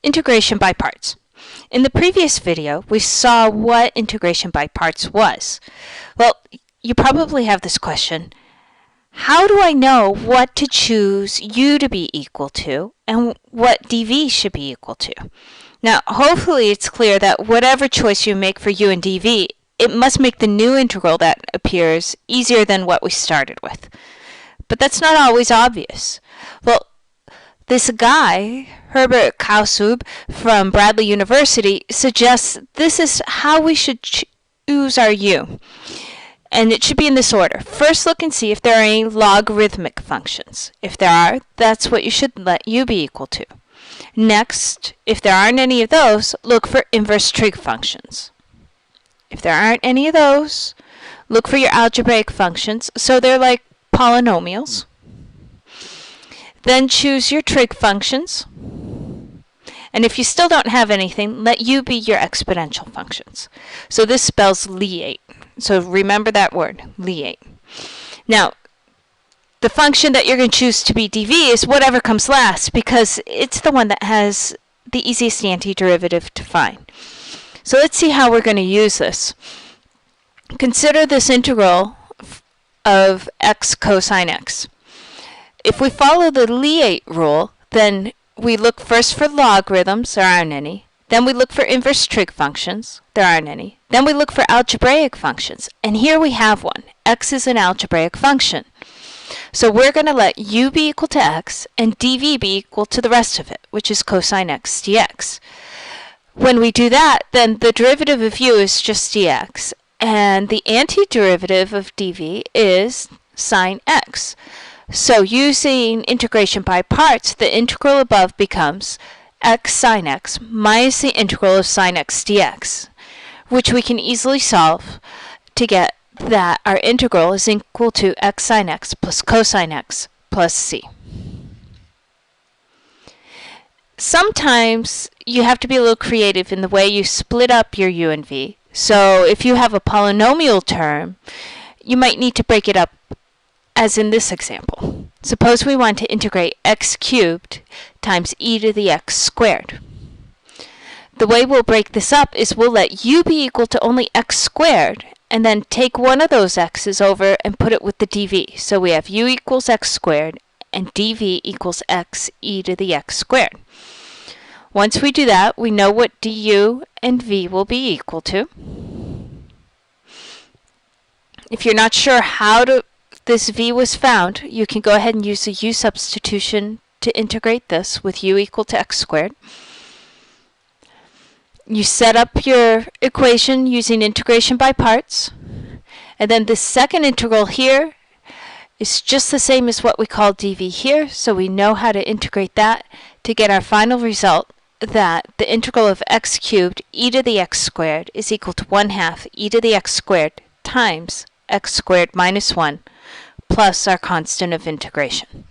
Integration by parts. In the previous video, we saw what integration by parts was. Well, you probably have this question: how do I know what to choose u to be equal to and what dv should be equal to? Now, hopefully it's clear that whatever choice you make for u and dv, it must make the new integral that appears easier than what we started with. But that's not always obvious. Well, this guy, Herbert Kausub from Bradley University, suggests this is how we should choose our u. And it should be in this order. First, look and see if there are any logarithmic functions. If there are, that's what you should let u be equal to. Next, if there aren't any of those, look for inverse trig functions. If there aren't any of those, look for your algebraic functions, so they're like polynomials. Then choose your trig functions. And if you still don't have anything, let u be your exponential functions. So this spells liate. So remember that word, liate. Now, the function that you're going to choose to be dv is whatever comes last, because it's the one that has the easiest antiderivative to find. So let's see how we're going to use this. Consider this integral of x cosine x. If we follow the liate rule, then we look first for logarithms, there aren't any. Then we look for inverse trig functions, there aren't any. Then we look for algebraic functions, and here we have one. X is an algebraic function. So we're going to let u be equal to x and dv be equal to the rest of it, which is cosine x dx. When we do that, then the derivative of u is just dx, and the antiderivative of dv is sine x. So using integration by parts, the integral above becomes x sine x minus the integral of sine x dx, which we can easily solve to get that our integral is equal to x sine x plus cosine x plus c. Sometimes you have to be a little creative in the way you split up your u and v. So if you have a polynomial term, you might need to break it up, as in this example. Suppose we want to integrate x cubed times e to the x squared. The way we'll break this up is we'll let u be equal to only x squared, and then take one of those x's over and put it with the dv. So we have u equals x squared and dv equals x e to the x squared. Once we do that, we know what du and v will be equal to. If you're not sure how this v was found, you can go ahead and use the u substitution to integrate this with u equal to x squared. You set up your equation using integration by parts, and then the second integral here is just the same as what we call dv here, so we know how to integrate that to get our final result, that the integral of x cubed e to the x squared is equal to 1/2 e to the x squared times x squared minus 1 plus our constant of integration.